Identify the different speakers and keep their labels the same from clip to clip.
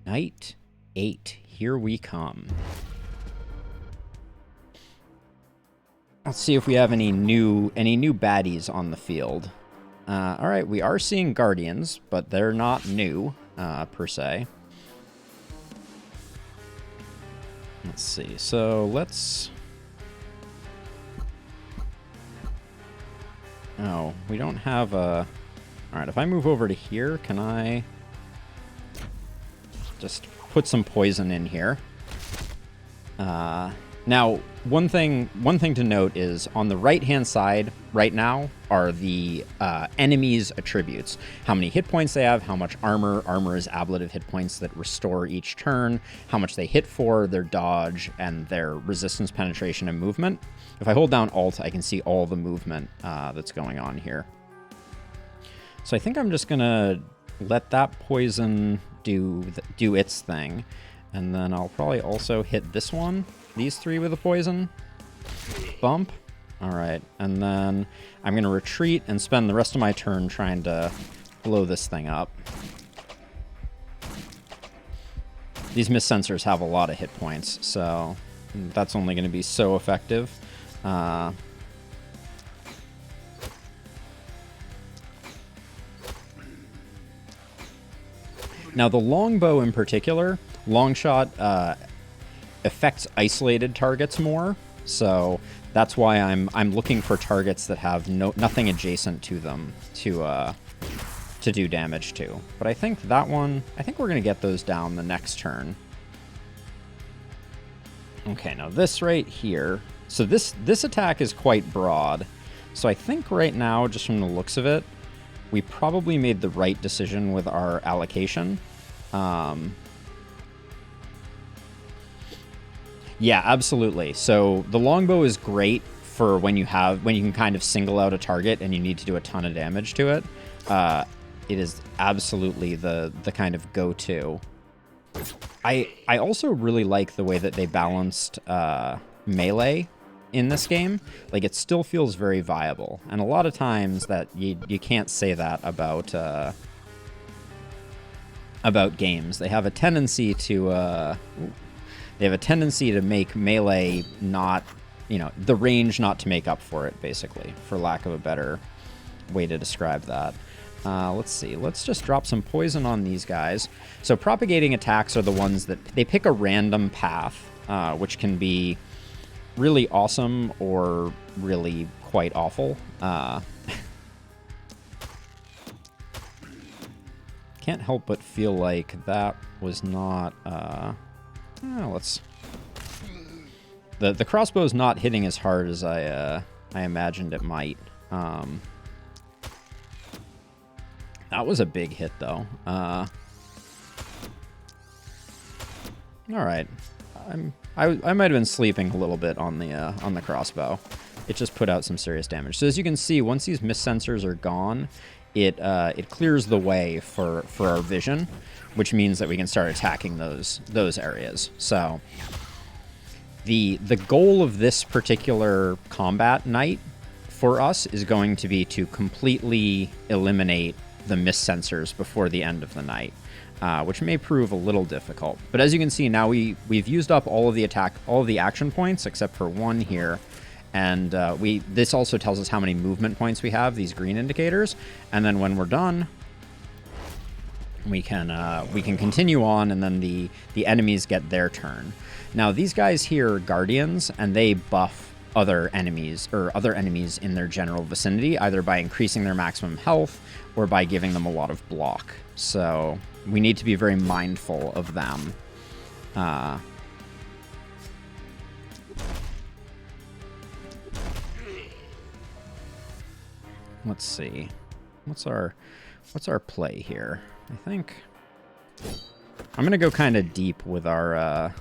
Speaker 1: Night 8. Here we come. Let's see if we have any new baddies on the field. All right, we are seeing guardians, but they're not new per se. Let's see. So let's. Oh, we don't have a. All right, if I move over to here, can I just put some poison in here? Now, one thing to note is on the right-hand side right now are the enemies' attributes. How many hit points they have, how much armor. Armor is ablative hit points that restore each turn, how much they hit for, their dodge, and their resistance, penetration, and movement. If I hold down Alt, I can see all the movement that's going on here. So I think I'm just going to let that poison do its thing. And then I'll probably also hit this one. These three with a poison. Bump. All right. And then I'm going to retreat and spend the rest of my turn trying to blow this thing up. These mist sensors have a lot of hit points, so that's only going to be so effective. Now, the longbow in particular, Longshot affects isolated targets more, so that's why I'm looking for targets that have nothing adjacent to them to do damage to. But I think that one, I think we're gonna get those down the next turn. Okay, now this right here. So this attack is quite broad. So I think right now, just from the looks of it, we probably made the right decision with our allocation. Yeah, absolutely. So the longbow is great for when you can kind of single out a target and you need to do a ton of damage to it. It is absolutely the kind of go-to. I also really like the way that they balanced melee in this game. Like, it still feels very viable, and a lot of times that you can't say that about games. They have a tendency to make melee not, the range not to make up for it, basically, for lack of a better way to describe that. Let's see. Let's just drop some poison on these guys. So propagating attacks are the ones that they pick a random path, which can be really awesome or really quite awful. Can't help but feel like that was not... let's... The crossbow's not hitting as hard as I imagined it might. That was a big hit, though. All right. I might have been sleeping a little bit on the crossbow. It just put out some serious damage. So as you can see, once these mist sensors are gone, it clears the way for our vision, which means that we can start attacking those areas. So the goal of this particular combat night for us is going to be to completely eliminate the mist sensors before the end of the night, which may prove a little difficult. But as you can see now, we've used up all of the action points except for one here, and this also tells us how many movement points we have, these green indicators, and then when we're done, we can continue on, and then the enemies get their turn. Now these guys here are guardians, and they buff other enemies in their general vicinity, either by increasing their maximum health or by giving them a lot of block. So we need to be very mindful of them. Let's see. What's our play here? I think I'm gonna go kind of deep with our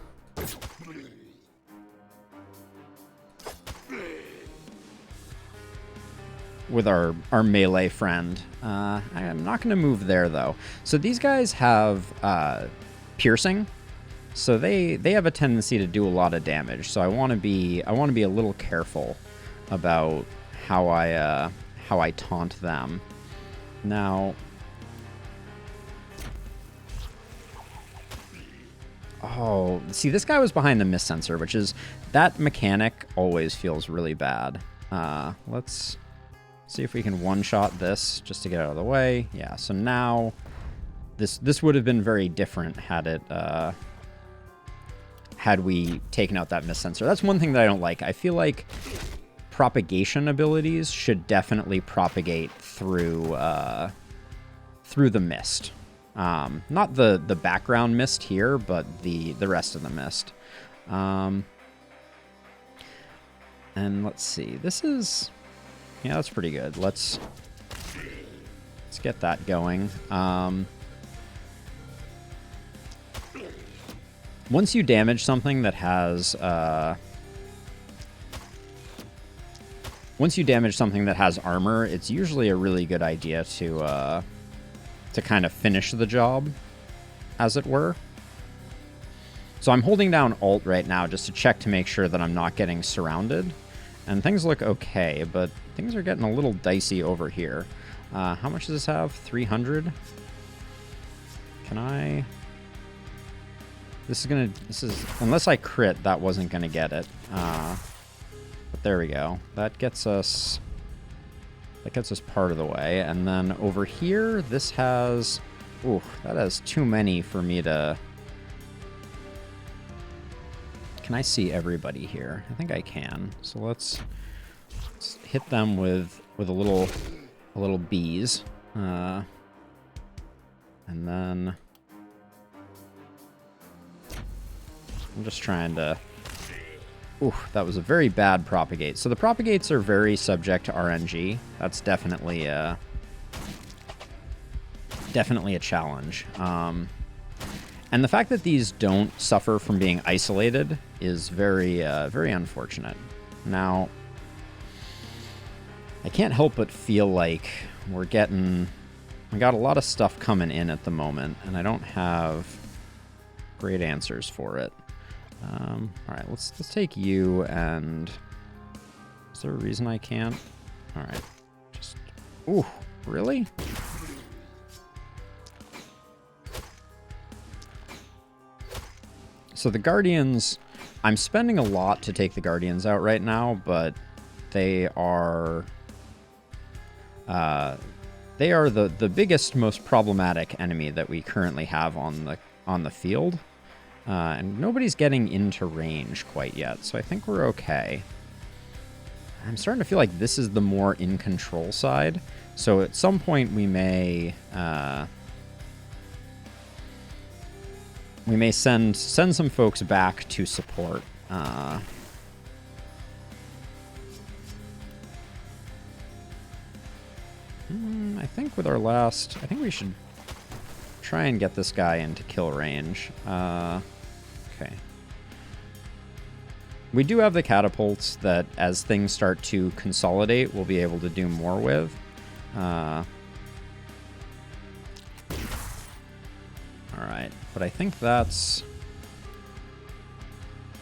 Speaker 1: melee friend. I'm not going to move there, though. So these guys have piercing, so they have a tendency to do a lot of damage. So I want to be a little careful about how I taunt them. Now, Oh, see, this guy was behind the mist sensor, which is... That mechanic always feels really bad. Let's see if we can one-shot this just to get out of the way. Yeah, so now... This would have been very different had it... had we taken out that mist sensor. That's one thing that I don't like. I feel like propagation abilities should definitely propagate through through the mist. Not the background mist here, but the rest of the mist. And let's see. This is... Yeah, that's pretty good. Let's get that going. Once you damage something that has... once you damage something that has armor, it's usually a really good idea to kind of finish the job, as it were. So I'm holding down Alt right now just to check to make sure that I'm not getting surrounded. And things look okay, but things are getting a little dicey over here. How much does this have? 300? Can I... This is... Unless I crit, that wasn't gonna get it. But there we go. That gets us part of the way. And then over here, this has... Ooh, that has too many for me to... Can I see everybody here? I think I can. So let's hit them with a little bees. And then... I'm just trying to... Ooh, that was a very bad propagate. So the propagates are very subject to RNG. That's definitely a challenge. And the fact that these don't suffer from being isolated is very unfortunate. Now, I can't help but feel like we got a lot of stuff coming in at the moment, and I don't have great answers for it. All right, let's take you, and is there a reason I can't? All right, just... Ooh, really? So the Guardians, I'm spending a lot to take the Guardians out right now, but they are the biggest, most problematic enemy that we currently have on the field. And nobody's getting into range quite yet, so I think we're okay. I'm starting to feel like this is the more in control side, so at some point we may send some folks back to support. I think with our last... I think we should try and get this guy into kill range. Okay. We do have the catapults that, as things start to consolidate, we'll be able to do more with. Alright, but I think that's...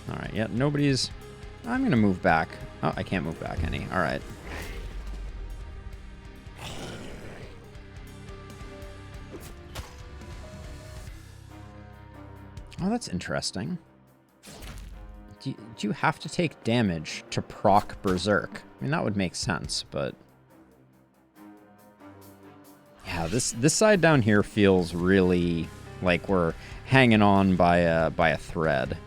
Speaker 1: Alright, yeah, nobody's... I'm going to move back. Oh, I can't move back any. Alright. Oh, that's interesting. Do you have to take damage to proc Berserk? I mean, that would make sense, but... Yeah, this side down here feels really like we're hanging on by a thread.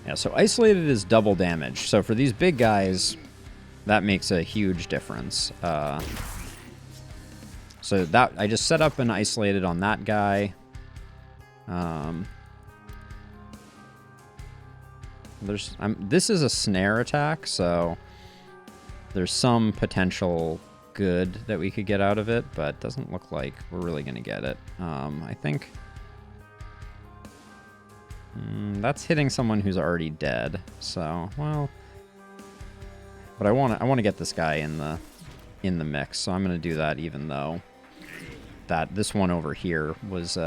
Speaker 1: Yeah, so isolated is double damage. So for these big guys, that makes a huge difference. So that I just set up an isolated on that guy. This is a snare attack, so there's some potential good that we could get out of it, but it doesn't look like we're really going to get it. I think... that's hitting someone who's already dead. So, well, but I want to get this guy in the mix. So I'm going to do that, even though that this one over here was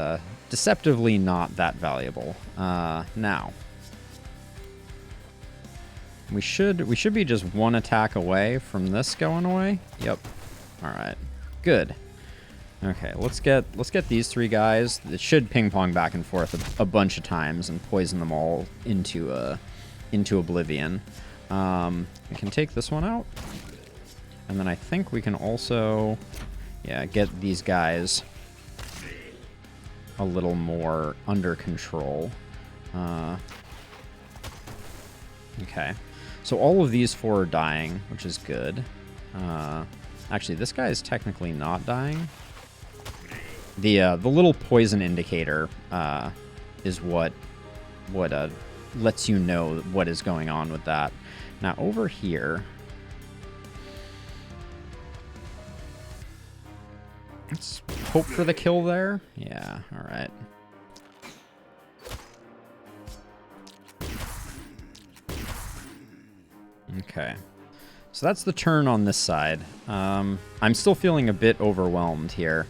Speaker 1: deceptively not that valuable. Now, we should be just one attack away from this going away. Yep. All right. Good. Okay, let's get these 3 guys. It should ping pong back and forth a bunch of times and poison them all into oblivion. We can take this one out, and then I think we can also, yeah, get these guys a little more under control. Okay, so all of these 4 are dying, which is good. Actually, this guy is technically not dying. The little poison indicator is what lets you know what is going on with that. Now over here, let's hope for the kill there. Yeah, all right. Okay, so that's the turn on this side. I'm still feeling a bit overwhelmed here,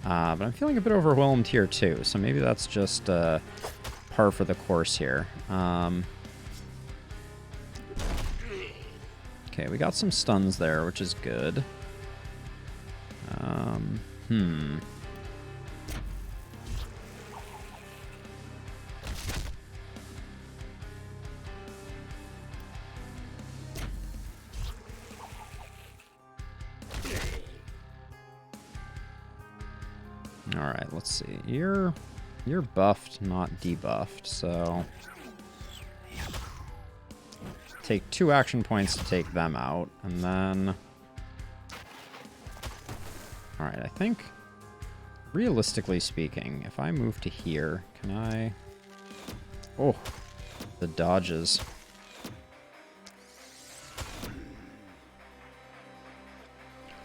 Speaker 1: but I'm feeling a bit overwhelmed here too, so maybe that's just par for the course here. Okay, we got some stuns there, which is good. All right, let's see. You're buffed, not debuffed, so take 2 action points to take them out, and then, all right, I think, realistically speaking, if I move to here, can I, oh, the dodges.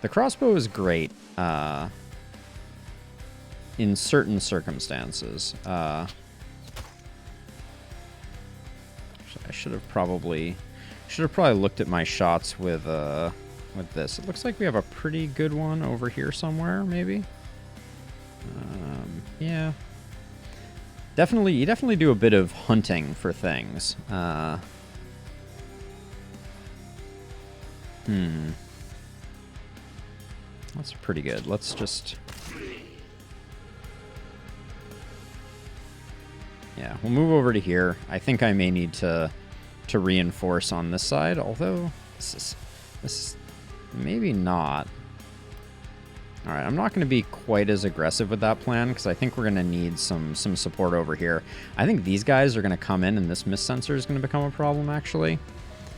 Speaker 1: The crossbow is great, in certain circumstances. I should have probably looked at my shots with this. It looks like we have a pretty good one over here somewhere, maybe. Yeah. You definitely do a bit of hunting for things. That's pretty good. Let's just... Yeah, we'll move over to here. I think I may need to reinforce on this side, although this is maybe not. All right, I'm not going to be quite as aggressive with that plan because I think we're going to need some support over here. I think these guys are going to come in and this mist sensor is going to become a problem, actually.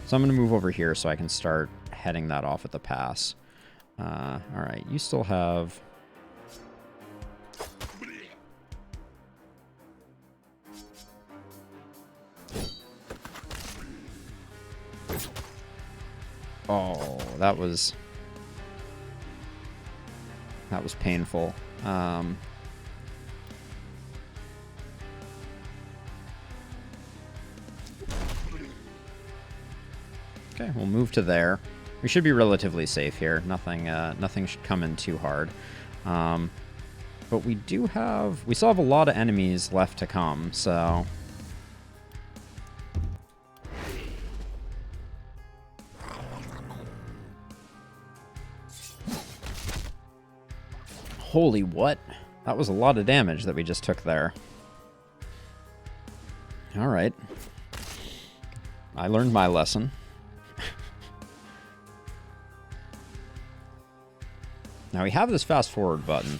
Speaker 1: So I'm going to move over here so I can start heading that off at the pass. All right, you still have... Oh, that was painful. Okay, we'll move to there. We should be relatively safe here. Nothing should come in too hard. But we still have a lot of enemies left to come, so... Holy what? That was a lot of damage that we just took there. All right. I learned my lesson. Now we have this fast forward button.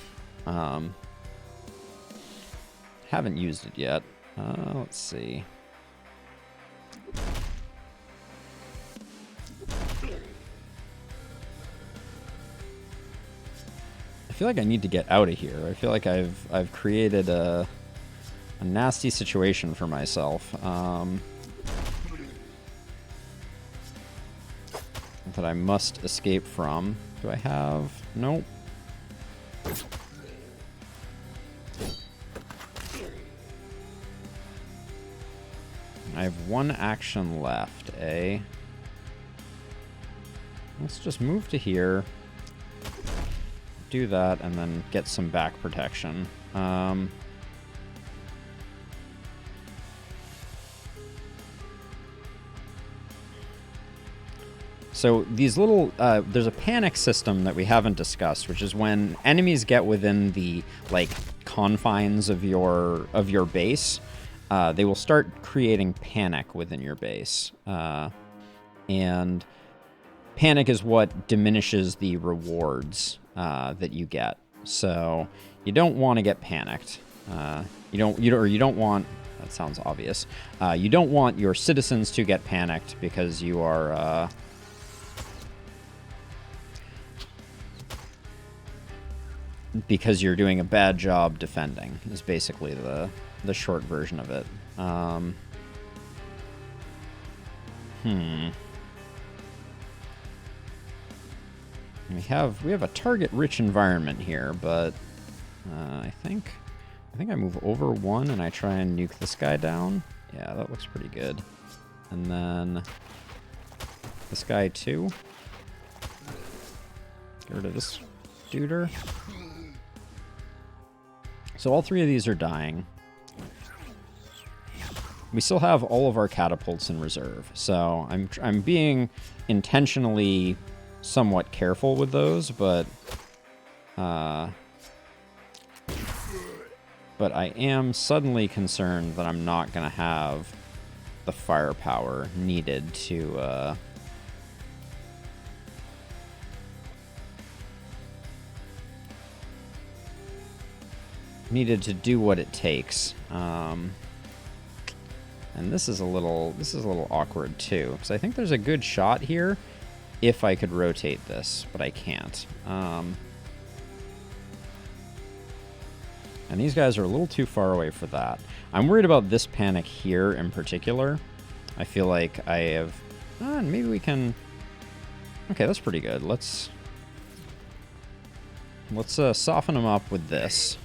Speaker 1: Haven't used it yet. Let's see. I feel like I need to get out of here. I feel like I've created a nasty situation for myself that I must escape from. Do I have... Nope. I have 1 action left, eh? Let's just move to here. do that and then get some back protection. So these little, there's a panic system that we haven't discussed, which is when enemies get within the like confines of your base, they will start creating panic within your base, and panic is what diminishes the rewards that you get. So you don't want to get panicked. You don't want. That sounds obvious. You don't want your citizens to get panicked because you are. Because you're doing a bad job defending is basically the short version of it. We have a target-rich environment here, but I think I move over one and I try and nuke this guy down. Yeah, that looks pretty good. And then this guy too. Get rid of this duder. So all three of these are dying. We still have all of our catapults in reserve, so I'm being intentionally somewhat careful with those, but I am suddenly concerned that I'm not gonna have the firepower needed to do what it takes. And this is a little awkward too, because I think there's a good shot here if I could rotate this, but I can't. And these guys are a little too far away for that. I'm worried about this panic here in particular. I feel like I have... maybe we can... Okay, that's pretty good. Let's soften them up with this.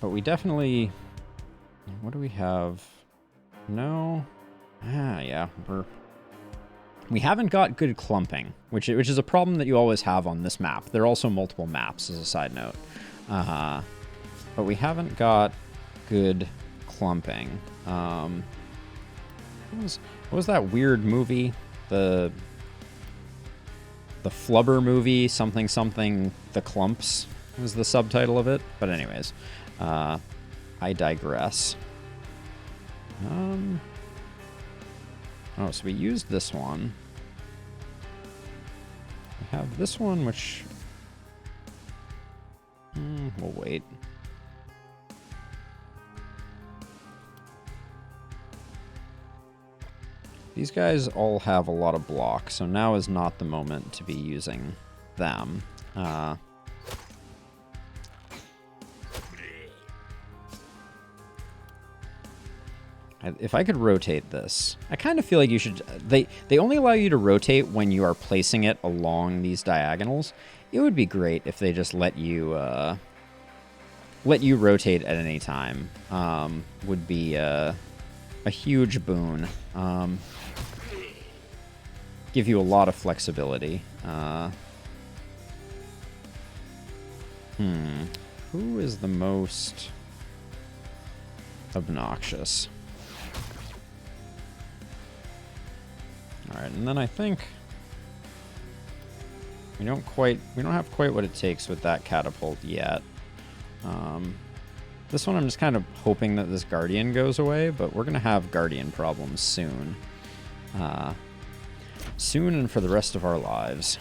Speaker 1: But we definitely... What do we have? No. Yeah. We haven't got good clumping, which is a problem that you always have on this map. There are also multiple maps, as a side note. But we haven't got good clumping. What was that weird movie? The Flubber movie, something, The Clumps was the subtitle of it. But anyways, I digress. Oh, so we used this one. We have this one, which... we'll wait. These guys all have a lot of block, so now is not the moment to be using them. If I could rotate this, I kind of feel like you should... They only allow you to rotate when you are placing it along these diagonals. It would be great if they just let you rotate at any time. Would be a huge boon. Give you a lot of flexibility. Who is the most obnoxious? Alright, and then I think we don't have quite what it takes with that catapult yet. This one I'm just kind of hoping that this Guardian goes away, but we're gonna have Guardian problems soon. Soon and for the rest of our lives.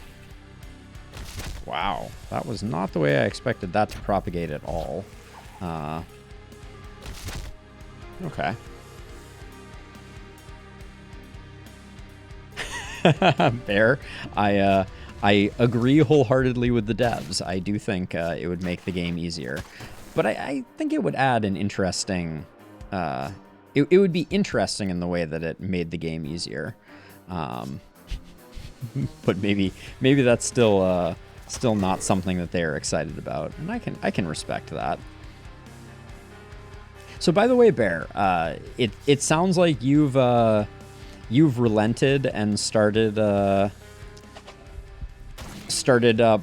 Speaker 1: Wow, that was not the way I expected that to propagate at all. Okay. Bear, I agree wholeheartedly with the devs. I do think it would make the game easier, but I think it would add an interesting... it would be interesting in the way that it made the game easier. But maybe that's still still not something that they're excited about, and I can respect that. So by the way, Bear, it sounds like you've relented and started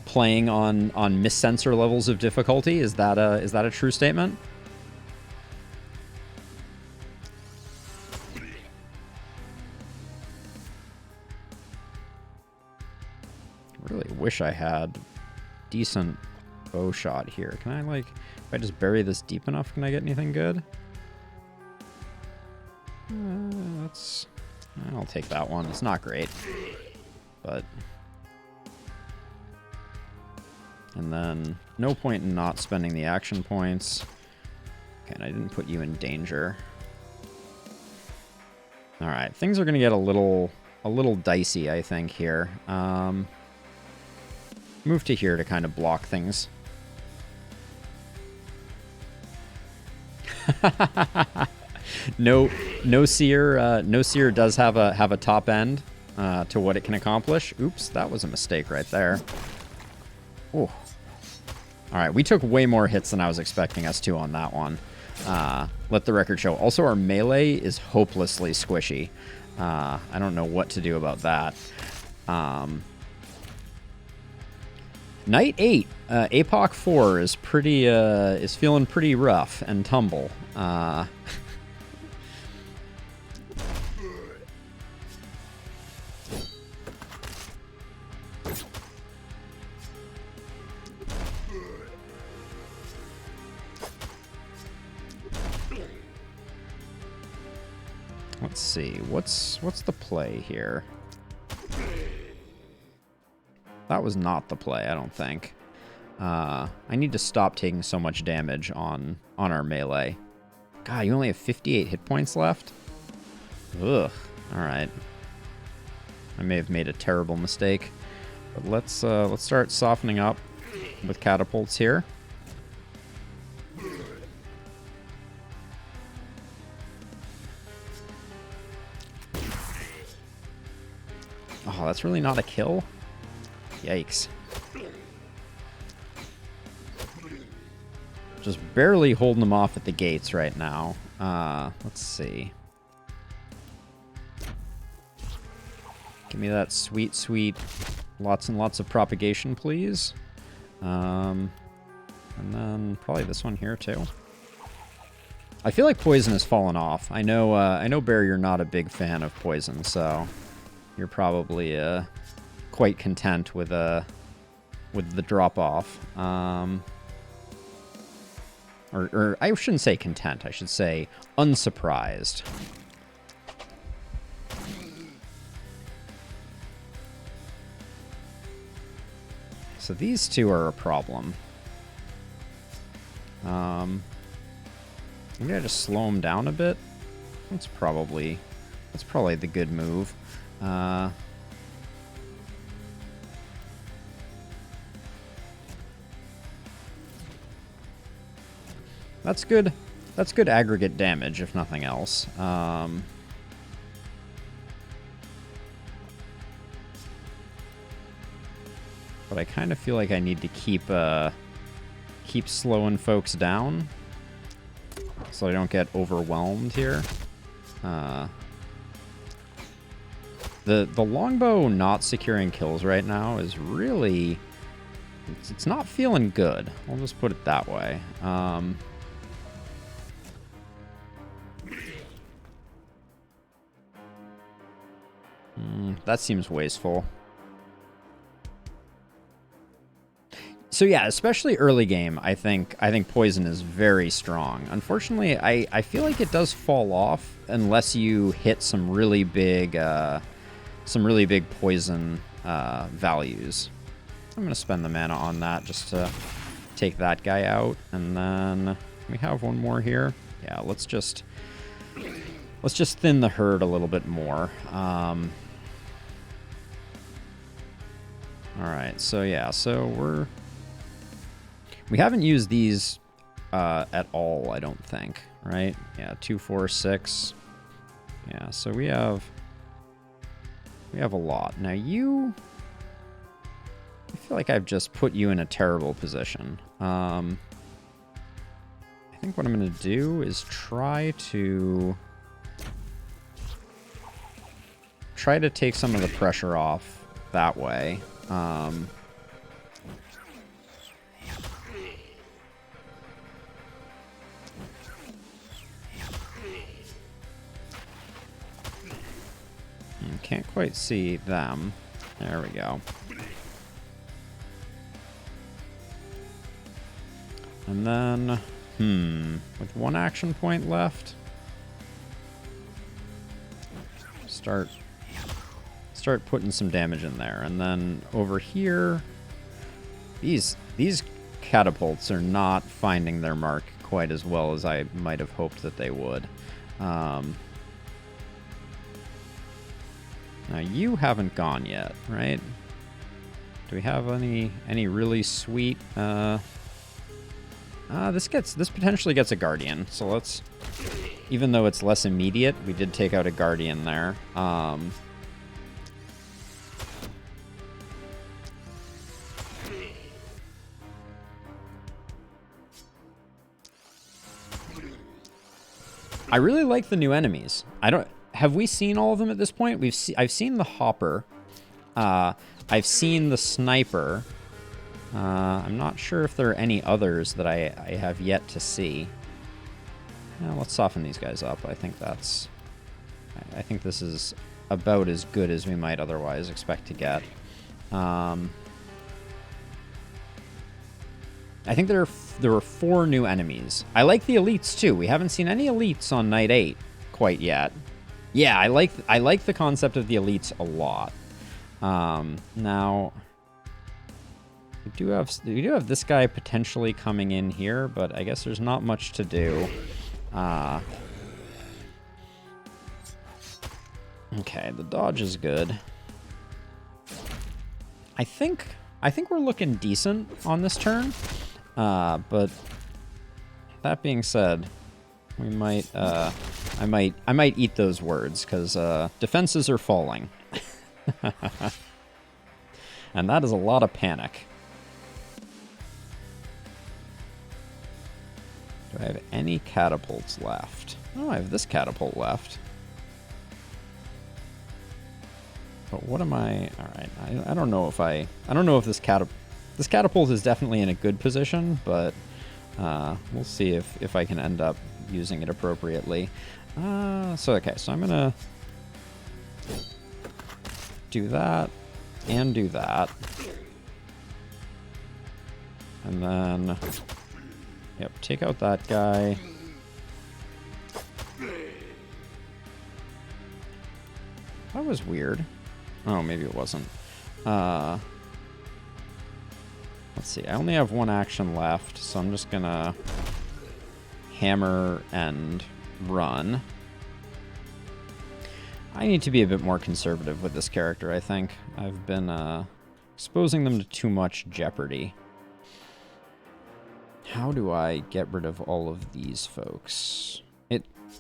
Speaker 1: playing on miss-sensor levels of difficulty. Is that a true statement? Really wish I had decent bow shot here. Can I, like, if I just bury this deep enough, can I get anything good? I'll take that one. It's not great, but... And then, no point in not spending the action points. Okay, and I didn't put you in danger. Alright, things are going to get a little dicey, I think, here. Move to here to kind of block things. No seer does have a top end to what it can accomplish. Oops, that was a mistake right there. Oh. All right, we took way more hits than I was expecting us to on that one. Let the record show. Also, our melee is hopelessly squishy. I don't know what to do about that. Night 8, APOC 4 is pretty is feeling pretty rough and tumble. Let's see, what's the play here? That was not the play, I don't think. I need to stop taking so much damage on our melee. God, you only have 58 hit points left? Ugh. Alright. I may have made a terrible mistake. But let's start softening up with catapults here. Oh, that's really not a kill? Yikes. Just barely holding them off at the gates right now. Let's see. Give me that sweet, sweet lots and lots of propagation, please. And then probably this one here, too. I feel like poison has fallen off. I know, Bear, you're not a big fan of poison, so you're probably quite content with the drop-off. Or I shouldn't say content. I should say unsurprised. So these two are a problem. Maybe I just slow them down a bit. That's probably the good move. That's good. That's good aggregate damage, if nothing else. But I kind of feel like I need to keep slowing folks down, so I don't get overwhelmed here. The longbow not securing kills right now is really... It's not feeling good. I'll just put it that way. That seems wasteful. So yeah, especially early game, I think poison is very strong. Unfortunately, I feel like it does fall off unless you hit some really big poison values. I'm gonna spend the mana on that just to take that guy out, and then we have one more here. Yeah, let's just thin the herd a little bit more. All right, so yeah, so we haven't used these at all, I don't think, right? Yeah, 2, 4, 6. Yeah, so we have a lot. Now you I feel like I've just put you in a terrible position. I think what I'm going to do is try to take some of the pressure off that way. Can't quite see them. There we go. And then, with one action point left, start putting some damage in there. And then over here, these catapults are not finding their mark quite as well as I might have hoped that they would. Now you haven't gone yet, right? Do we have any really sweet? This potentially gets a guardian. So let's, even though it's less immediate, we did take out a guardian there. I really like the new enemies. Have we seen all of them at this point? I've seen the hopper. I've seen the sniper. I'm not sure if there are any others that I have yet to see. Let's soften these guys up. I think this is about as good as we might otherwise expect to get. I think there were 4 new enemies. I like the elites too. We haven't seen any elites on night 8 quite yet. Yeah, I like the concept of the elites a lot. Now we do have this guy potentially coming in here, but I guess there's not much to do. Okay, the dodge is good. I think we're looking decent on this turn. But that being said, we might I might eat those words, because defenses are falling. And that is a lot of panic. Do I have any catapults left? Oh, I have this catapult left. But what am I... Alright, I don't know if I don't know if this catapult is definitely in a good position, but we'll see if I can end up using it appropriately. So I'm gonna do that and do that, and then take out that guy. That was weird. Oh, maybe it wasn't. Let's see. I only have one action left, so I'm just gonna hammer and run. I need to be a bit more conservative with this character, I think. I've been exposing them to too much jeopardy. How do I get rid of all of these folks?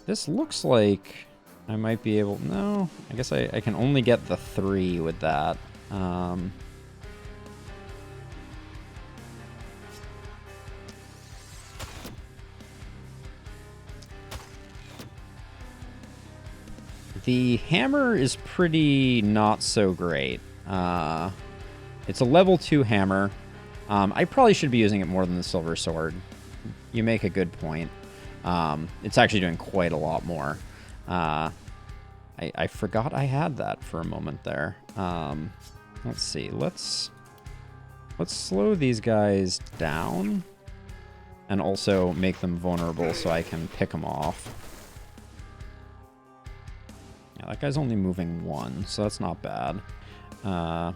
Speaker 1: This looks like I might be able... No, I guess I can only get the 3 with that. The hammer is pretty not so great. It's a level 2 hammer. I probably should be using it more than the silver sword. You make a good point. It's actually doing quite a lot more. I forgot I had that for a moment there. Let's see. Let's slow these guys down and also make them vulnerable so I can pick them off. Yeah, that guy's only moving 1, so that's not bad. Now,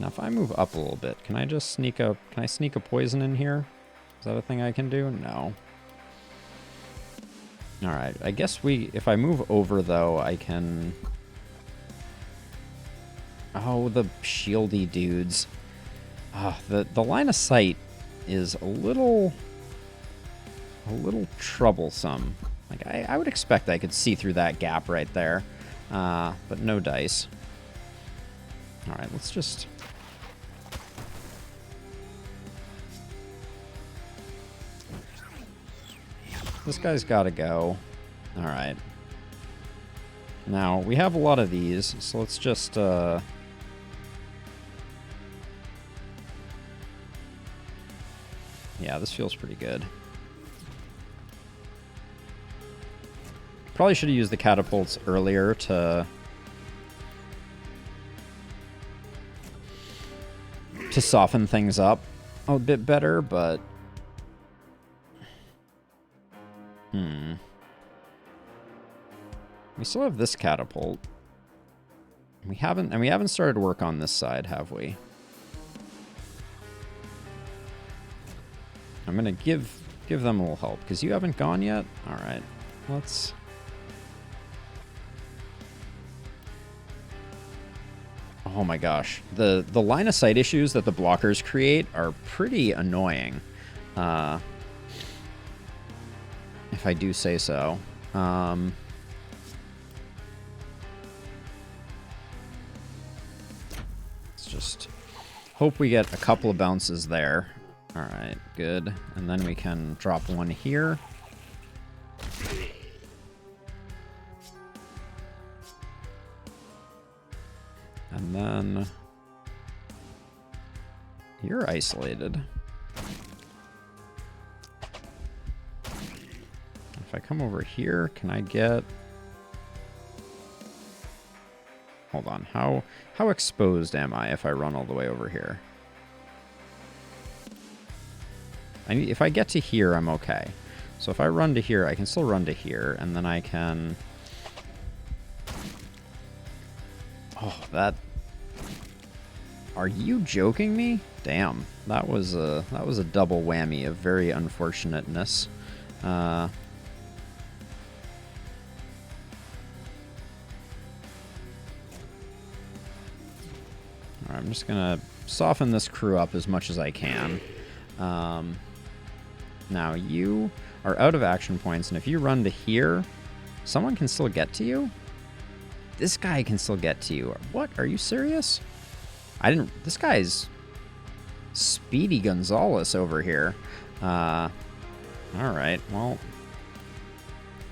Speaker 1: if I move up a little bit, can I just sneak up? Can I sneak a poison in here? Is that a thing I can do? No. All right. I guess if I move over, though, I can... Oh, the shieldy dudes. The line of sight is a little troublesome. Like, I would expect I could see through that gap right there. but no dice. All right, let's just... This guy's got to go. All right. Now, we have a lot of these, so let's just... Yeah, this feels pretty good. Probably should have used the catapults earlier to soften things up a bit better, but... We still have this catapult. We haven't started work on this side, have we? I'm gonna give them a little help, because you haven't gone yet? Alright. Let's... Oh my gosh. The line of sight issues that the blockers create are pretty annoying. If I do say so. Let's just hope we get a couple of bounces there. Alright, good. And then we can drop one here. And then you're isolated. If I come over here, can I get... Hold on. How exposed am I if I run all the way over here? If I get to here, I'm okay. So if I run to here, I can still run to here, and then I can... Oh, that... Are you joking me? Damn, that was a double whammy of very unfortunateness. Alright, I'm just gonna soften this crew up as much as I can. Now you are out of action points, and if you run to here, someone can still get to you? This guy can still get to you. What? Are you serious? This guy's Speedy Gonzalez over here. Alright, well,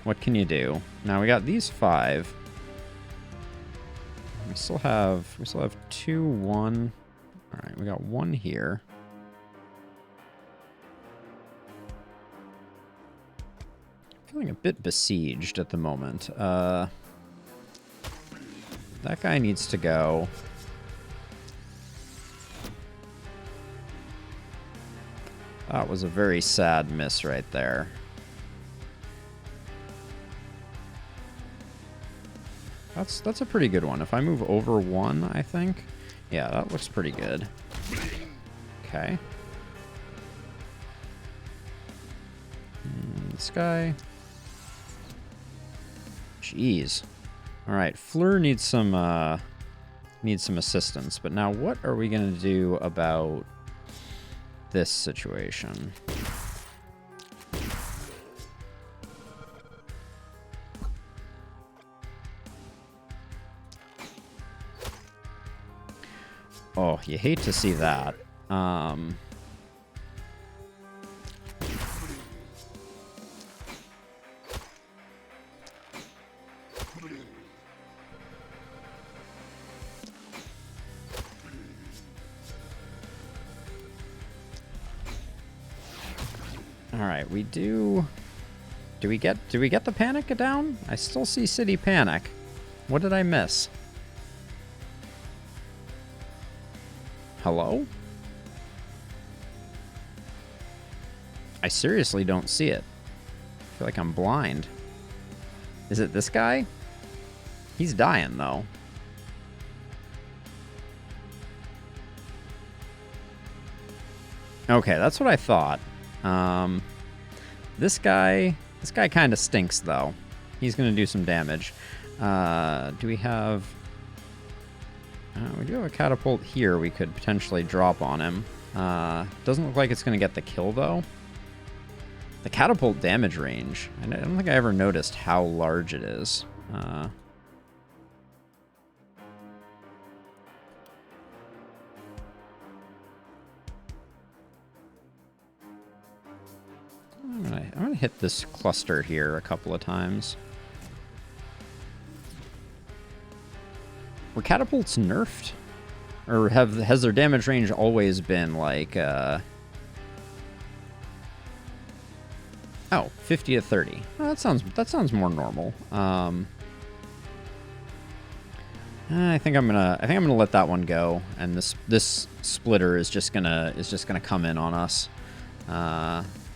Speaker 1: what can you do? Now we got these 5. We still have 2, 1. Alright, we got 1 here. Feeling a bit besieged at the moment. That guy needs to go. That was a very sad miss right there. That's a pretty good one. If I move over 1, I think. Yeah, that looks pretty good. Okay. This guy. Jeez. All right, Fleur needs some assistance. But now, what are we gonna do about this situation? Oh, you hate to see that. All right, we do. Do we get the panic down? I still see city panic. What did I miss? Hello? I seriously don't see it. I feel like I'm blind. Is it this guy? He's dying, though. Okay, that's what I thought. This guy kind of stinks, though. He's going to do some damage. Do we have... we do have a catapult here we could potentially drop on him. Doesn't look like it's going to get the kill, though. The catapult damage range. I don't think I ever noticed how large it is. gonna hit this cluster here a couple of times. Were catapults nerfed? Or has their damage range always been like, oh, 50 to 30. Oh, that sounds more normal. I think I'm gonna let that one go, and this splitter is just gonna come in on us.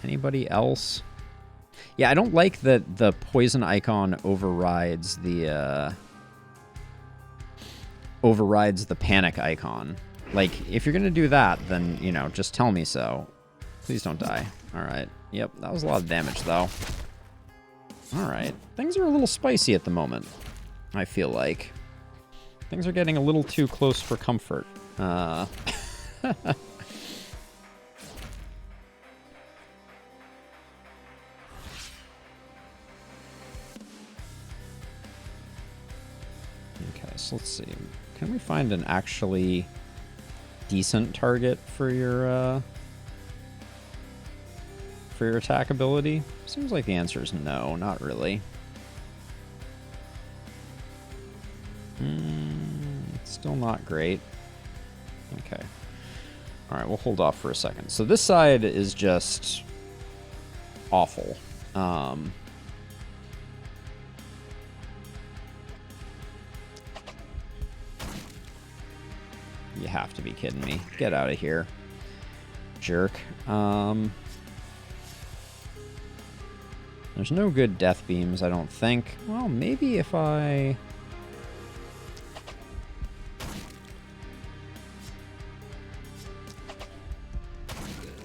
Speaker 1: Anybody else? Yeah, I don't like that the poison icon overrides the panic icon. Like, if you're gonna do that, then, you know, just tell me so. Please don't die. All right. Yep, that was a lot of damage, though. All right. Things are a little spicy at the moment, I feel like. Things are getting a little too close for comfort. Okay, so let's see. Can we find an actually decent target for your attack ability? Seems like the answer is no, not really. Still not great. Okay. All right, we'll hold off for a second. So this side is just awful. You have to be kidding me. Get out of here, jerk. There's no good death beams, I don't think. Well, maybe if I...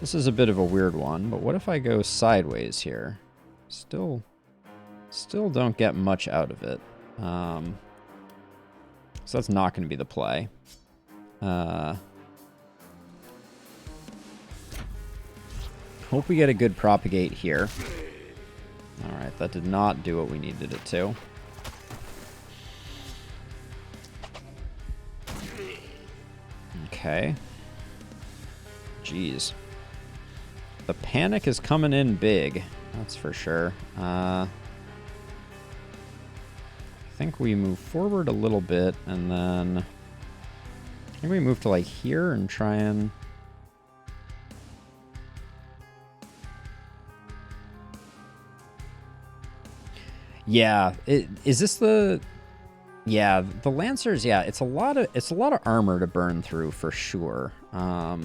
Speaker 1: This is a bit of a weird one, but what if I go sideways here? Still don't get much out of it. So that's not going to be the play. Hope we get a good propagate here. Alright, that did not do what we needed it to. Okay. Jeez. The panic is coming in big, that's for sure. I think we move forward a little bit, and then... I think we move to, like, here and try and... Yeah, is this the... Yeah, the Lancers, yeah, it's a lot of armor to burn through for sure. Now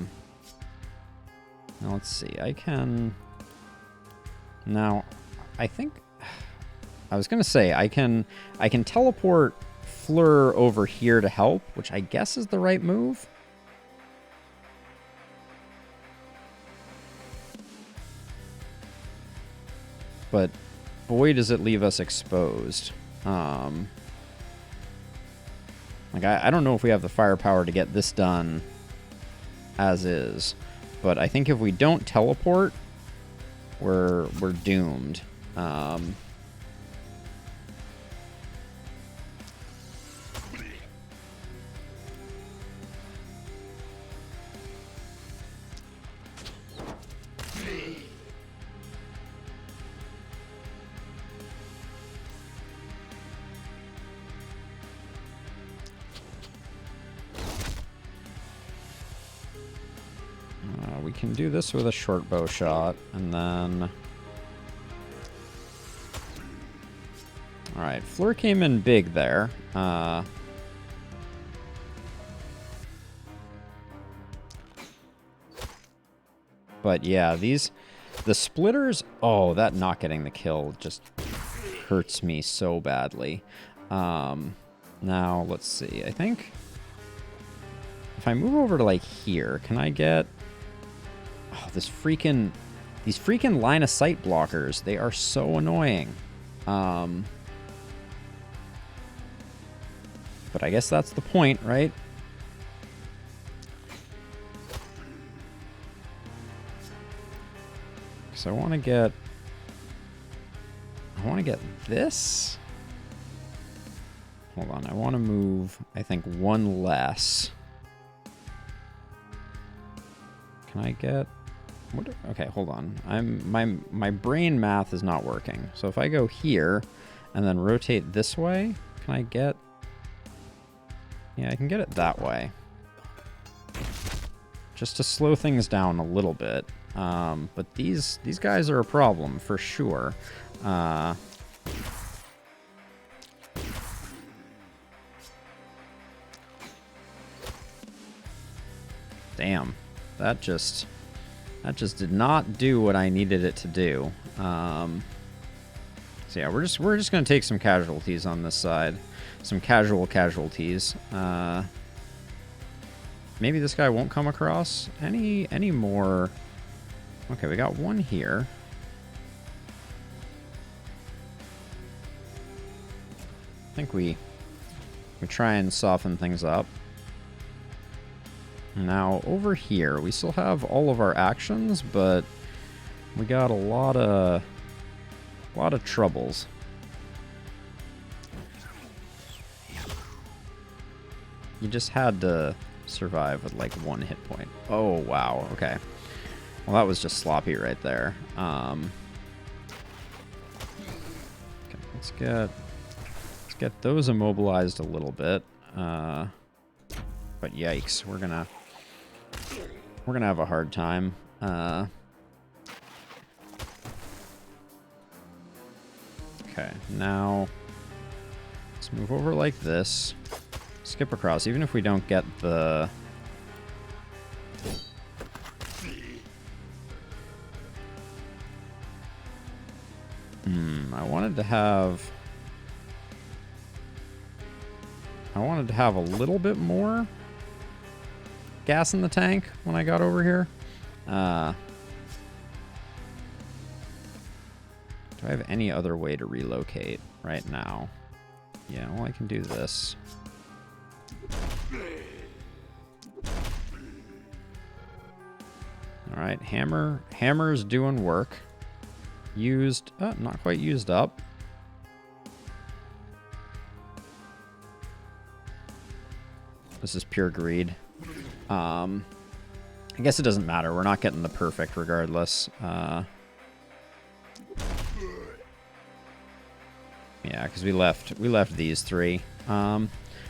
Speaker 1: let's see, I can... Now, I think... I was gonna say, I can teleport Fleur over here to help, which I guess is the right move. But boy, does it leave us exposed. Like, I don't know if we have the firepower to get this done as is, but I think if we don't teleport, we're doomed. We can do this with a short bow shot, and then... Alright, Fleur came in big there. But yeah, the splitters... Oh, that not getting the kill just hurts me so badly. Now, let's see. I think... If I move over to, like, here, can I get... Oh, these freaking line of sight blockers, they are so annoying. But I guess that's the point, right? So I want to get this. Hold on, I want to move, I think, one less. Can I get... Okay, hold on. My brain math is not working. So if I go here and then rotate this way, can I get... Yeah, I can get it that way. Just to slow things down a little bit. But these guys are a problem for sure. Damn, that just did not do what I needed it to do. So yeah, we're just gonna take some casualties on this side, some casual casualties. Maybe this guy won't come across any more. Okay, we got one here. I think we try and soften things up. Now, over here, we still have all of our actions, but we got a lot of troubles. You just had to survive with like 1 hit point. Oh, wow. Okay. Well, that was just sloppy right there. Okay, let's get those immobilized a little bit. But yikes, we're gonna have a hard time. Okay, now let's move over like this. Skip across, even if we don't get the... I wanted to have a little bit more gas in the tank when I got over here. Do I have any other way to relocate right now? Yeah, well, I can do this. All right, hammer's doing work. Used, not quite used up. This is pure greed. I guess it doesn't matter. We're not getting the perfect regardless. Yeah, because we left these 3. But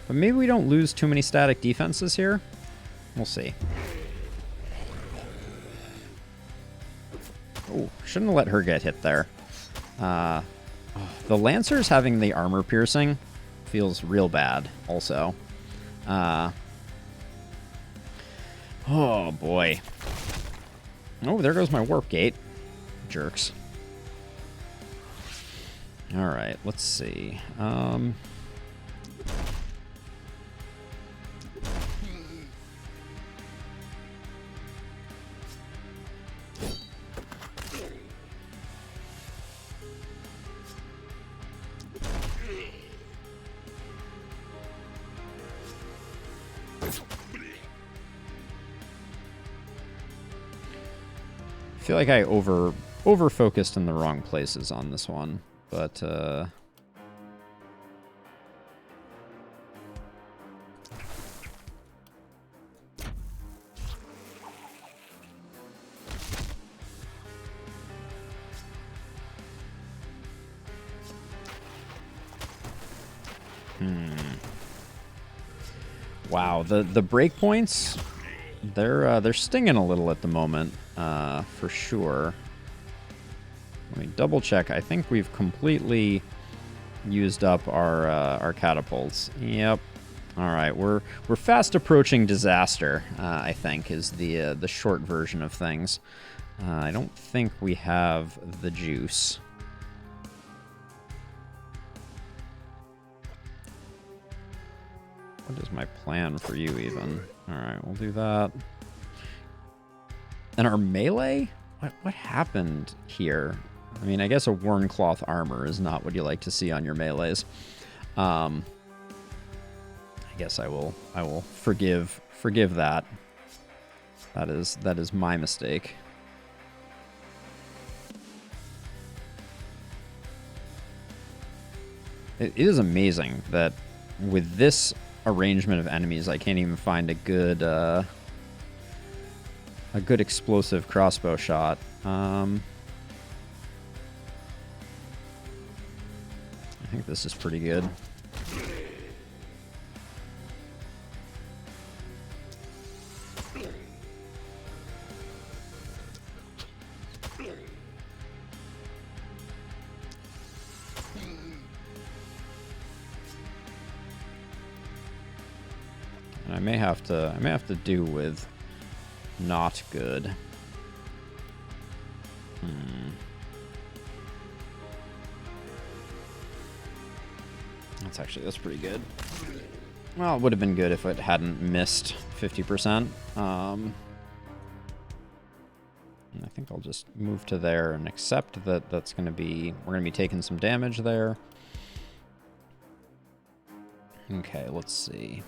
Speaker 1: maybe we don't lose too many static defenses here. We'll see. Oh, shouldn't have let her get hit there. The Lancers having the armor piercing feels real bad also. Oh boy. Oh, there goes my warp gate. Jerks. Alright, let's see. I feel like I over focused in the wrong places on this one, but wow, the breakpoints, they're stinging a little at the moment, for sure. Let me double check. I think we've completely used up our catapults. Yep. All right, we're fast approaching disaster. I think is the short version of things. I don't think we have the juice. What is my plan for you even? All right, we'll do that. And our melee? What happened here? I mean, I guess a worn cloth armor is not what you like to see on your melees. I guess I will forgive that. That is my mistake. It is amazing that with this arrangement of enemies, I can't even find a good a good explosive crossbow shot. I think this is pretty good. And I may have to do with not good. That's pretty good. Well, it would have been good if it hadn't missed 50%. And I think I'll just move to there and accept that we're going to be taking some damage there. Okay, let's see.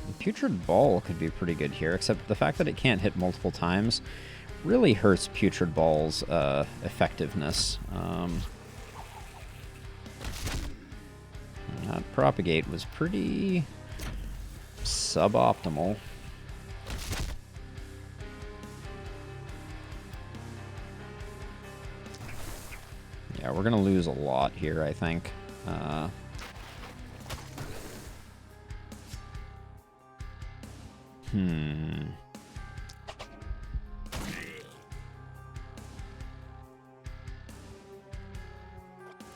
Speaker 1: The Putrid Ball could be pretty good here, except the fact that it can't hit multiple times really hurts Putrid Ball's effectiveness. That Propagate was pretty suboptimal. Yeah, we're going to lose a lot here, I think.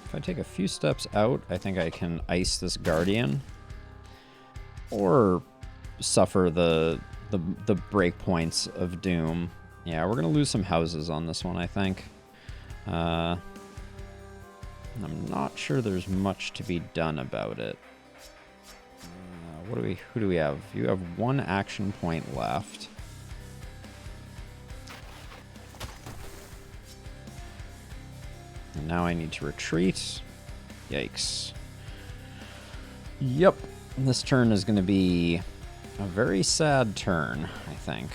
Speaker 1: If I take a few steps out, I think I can ice this Guardian. Or suffer the breakpoints of doom. Yeah, we're going to lose some houses on this one, I think. I'm not sure there's much to be done about it. Who do we have? You have one action point left. And now I need to retreat. Yikes. Yep. This turn is going to be a very sad turn, I think.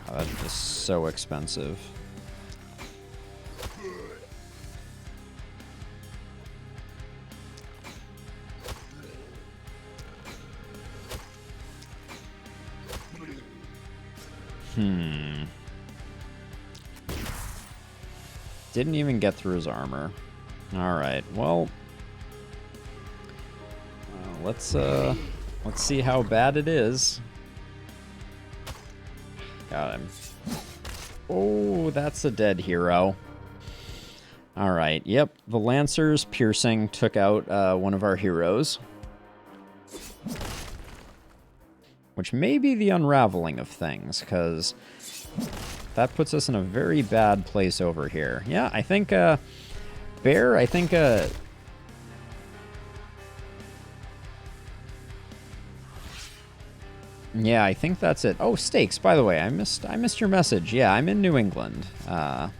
Speaker 1: God, that is so expensive. Didn't even get through his armor. Alright, well... let's see how bad it is. Got him. Oh, that's a dead hero. Alright, yep. The Lancer's piercing took out one of our heroes. Which may be the unraveling of things, because that puts us in a very bad place over here. Yeah, I think, Bear, I think, yeah, I think that's it. Oh, Stakes, by the way, I missed your message. Yeah, I'm in New England. I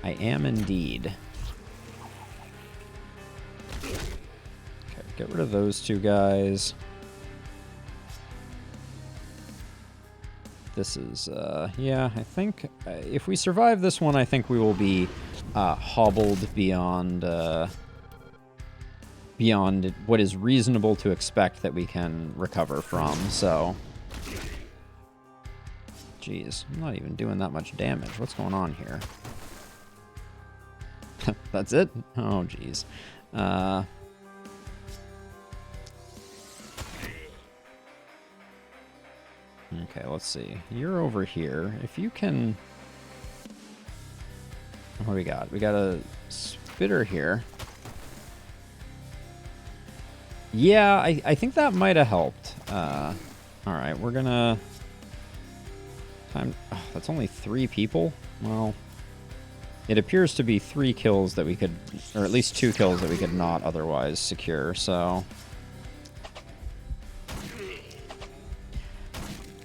Speaker 1: am indeed. Okay, get rid of those two guys. This is, yeah, I think if we survive this one, I think we will be hobbled beyond beyond what is reasonable to expect that we can recover from, so... Jeez, I'm not even doing that much damage. What's going on here? That's it? Oh, jeez. Okay, let's see. You're over here. If you can... What do we got? We got a spitter here. Yeah, I think that might have helped. Alright, we're gonna... Oh, that's only 3 people? Well, it appears to be 3 kills that we could... Or at least 2 kills that we could not otherwise secure, so...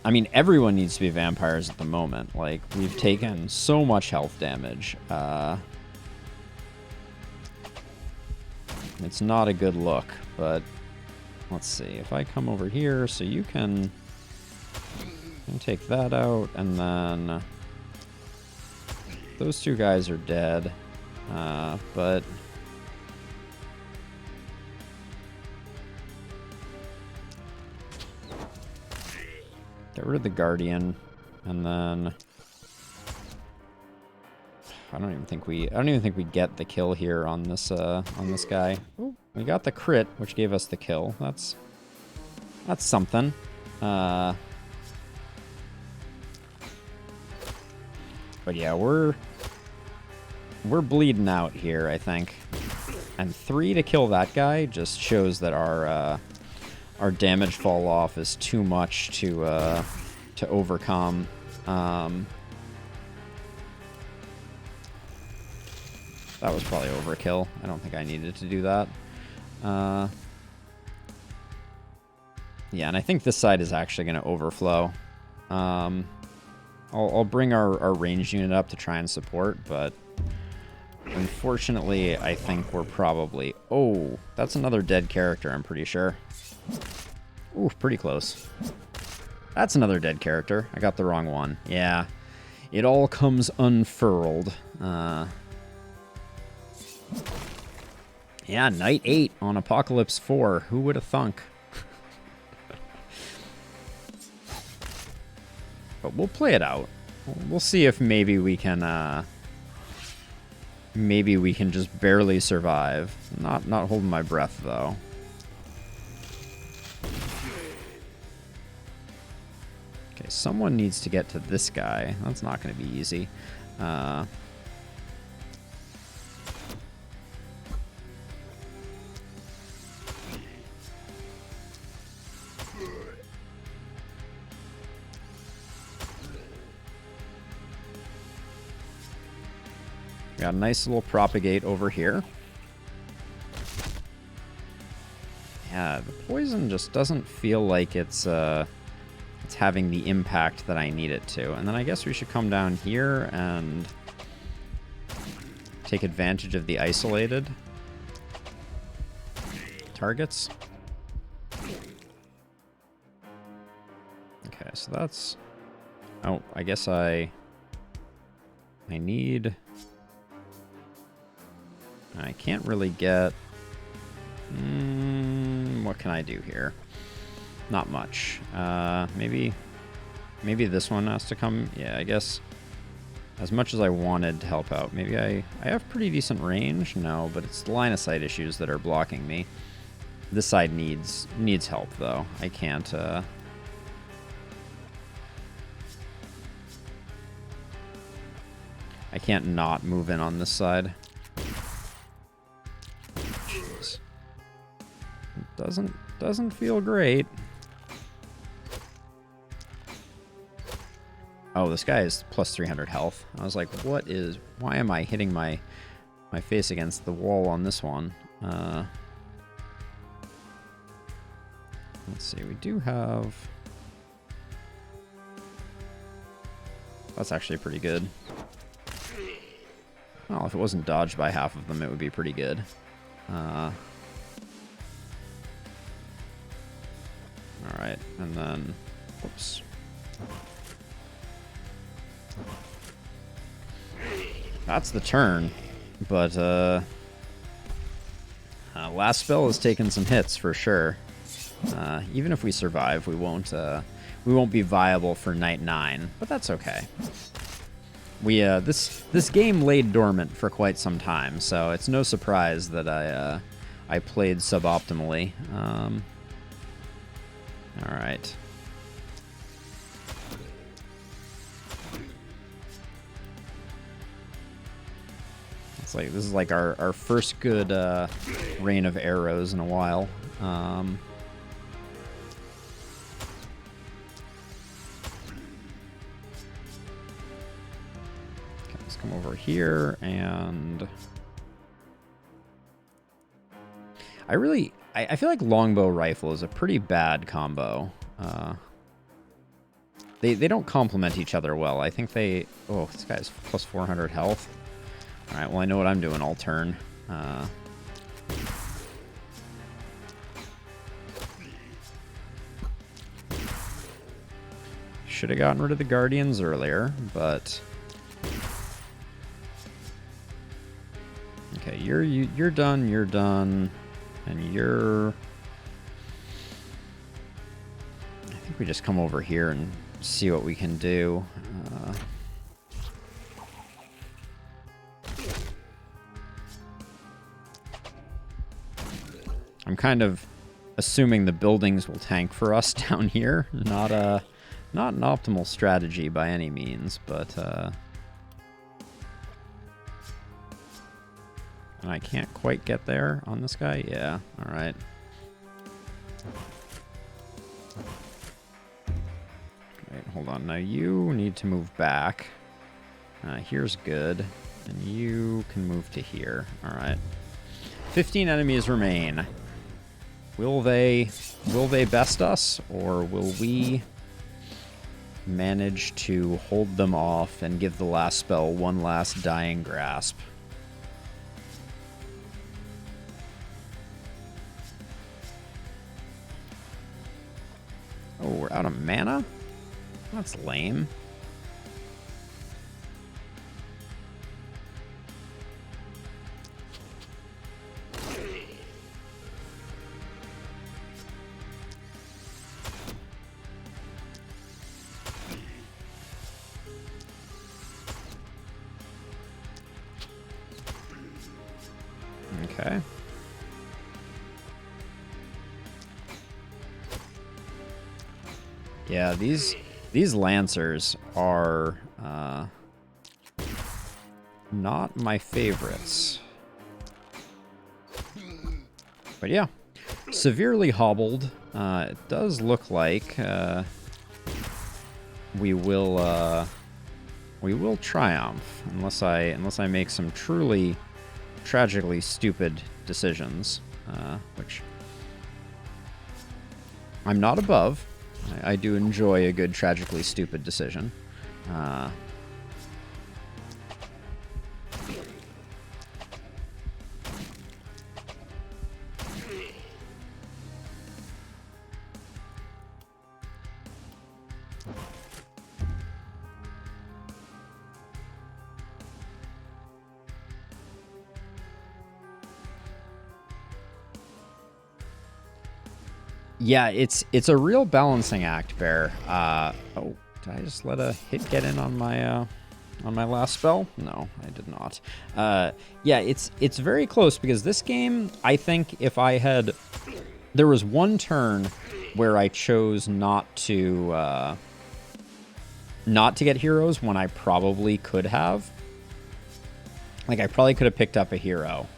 Speaker 1: I mean, everyone needs to be vampires at the moment. Like, we've taken so much health damage. It's not a good look, but let's see. If I come over here, so you can take that out, and then those 2 guys are dead. But Get rid of the Guardian, and then I don't even think we get the kill here on this guy. Ooh, we got the crit, which gave us the kill. That's something. But yeah, we're bleeding out here, I think. And 3 to kill that guy just shows that our damage fall off is too much to overcome. That was probably overkill. I don't think I needed to do that. Yeah, and I think this side is actually going to overflow. I'll bring our ranged unit up to try and support, but unfortunately, I think we're probably... Oh, that's another dead character, I'm pretty sure. Ooh, pretty close. That's another dead character. I got the wrong one. Yeah, it all comes unfurled. Yeah, Night 8 on Apocalypse 4. Who would have thunk? But we'll play it out. We'll see if maybe we can just barely survive. Not holding my breath though. Okay, someone needs to get to this guy. That's not going to be easy. Got a nice little propagate over here. Yeah, the poison just doesn't feel like it's having the impact that I need it to. And then I guess we should come down here and take advantage of the isolated targets. Okay, so that's... Oh, I guess I need... I can't really get... what can I do here? Not much. Maybe this one has to come... Yeah, I guess as much as I wanted to help out. Maybe I have pretty decent range? No, but it's the line of sight issues that are blocking me. This side needs help, though. I can't... I can't not move in on this side. Jeez. It doesn't feel great. Oh, this guy is plus 300 health. I was like, why am I hitting my face against the wall on this one? Let's see, we do have... That's actually pretty good. Well, if it wasn't dodged by half of them, it would be pretty good. Alright, and then... Whoops. That's the turn, but last spell has taken some hits for sure. Even if we survive, we won't be viable for night 9, but that's okay. We this game laid dormant for quite some time, so it's no surprise that I played suboptimally. All right. This is like our first good rain of arrows in a while. Okay, let's come over here, and I feel like longbow rifle is a pretty bad combo. They don't complement each other well. I think they... Oh, this guy's plus 400 health. Alright, well, I know what I'm doing all turn. Should have gotten rid of the Guardians earlier, but... Okay, you're done, and you're... I think we just come over here and see what we can do. I'm kind of assuming the buildings will tank for us down here. Not an optimal strategy by any means, but and I can't quite get there on this guy. Yeah, all right. Wait, hold on. Now you need to move back. Here's good, and you can move to here. All right. 15 enemies remain. Will they best us, or will we manage to hold them off and give the last spell one last dying grasp? Oh, we're out of mana? That's lame. Okay. Yeah, these Lancers are not my favorites. But yeah, severely hobbled. It does look like we will triumph unless I make some truly tragically stupid decisions, which I'm not above. I do enjoy a good tragically stupid decision. Yeah, it's a real balancing act, Bear. Oh, did I just let a hit get in on my last spell? No, I did not. Yeah, it's very close because this game, I think if I had... There was one turn where I chose not to get heroes when I probably could have. Like, I probably could have picked up a hero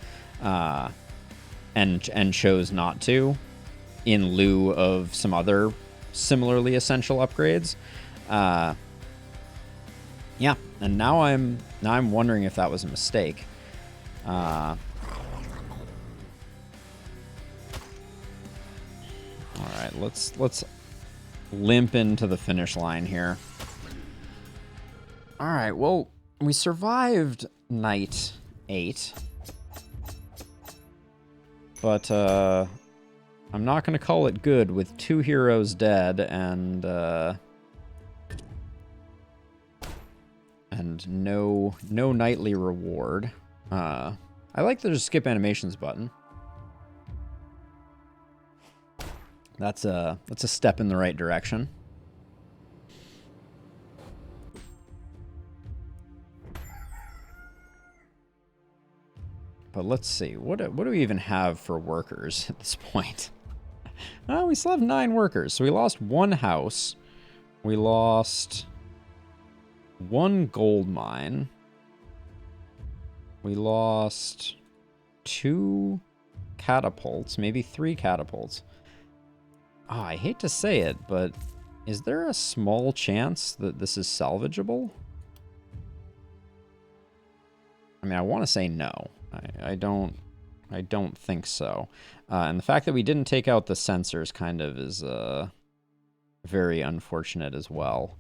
Speaker 1: and chose not to, in lieu of some other similarly essential upgrades. Yeah, and now I'm wondering if that was a mistake. All right, let's limp into the finish line here. All right, well, we survived night 8. But I'm not going to call it good with 2 heroes dead and no nightly reward. I like the skip animations button. That's a step in the right direction. But let's see, what do we even have for workers at this point? Oh, we still have 9 workers. So we lost 1 house. We lost 1 gold mine. We lost 2 catapults, maybe 3 catapults. Oh, I hate to say it, but is there a small chance that this is salvageable? I mean, I want to say no. I don't think so. And the fact that we didn't take out the sensors kind of is very unfortunate as well,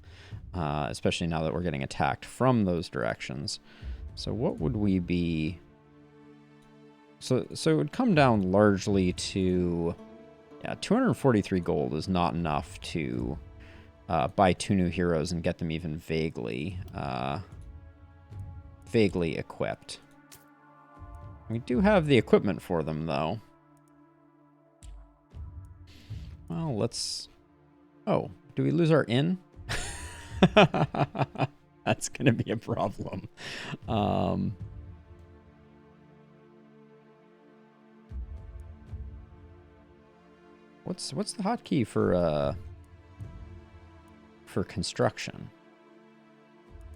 Speaker 1: especially now that we're getting attacked from those directions. So what would we be... So it would come down largely to... Yeah, 243 gold is not enough to buy 2 new heroes and get them even vaguely equipped. We do have the equipment for them, though. Well, let's... Oh, Do we lose our inn? That's going to be a problem. What's the hotkey for construction?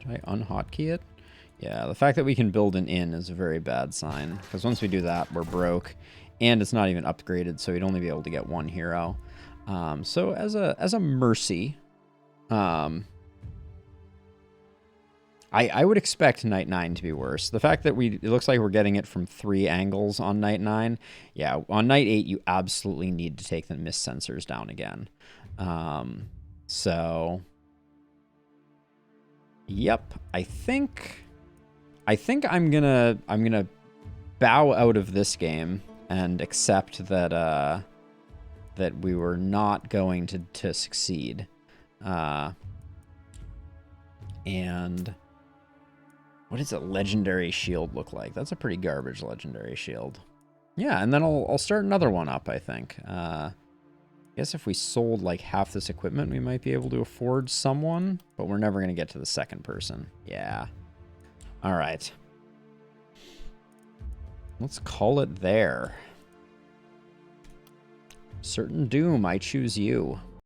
Speaker 1: Did I unhotkey it? Yeah, the fact that we can build an inn is a very bad sign, because once we do that, we're broke, and it's not even upgraded, so we'd only be able to get one hero. So as a mercy, I would expect Night 9 to be worse. The fact that it looks like we're getting it from 3 angles on Night 9, yeah, on Night 8, you absolutely need to take the mist sensors down again. So, yep, I think I'm gonna bow out of this game and accept that that we were not going to succeed. And what does a legendary shield look like? That's a pretty garbage legendary shield. Yeah, and then I'll start another one up, I think. I guess if we sold like half this equipment, we might be able to afford someone, but we're never going to get to the second person. Yeah. All right. Let's call it there. Certain doom, I choose you.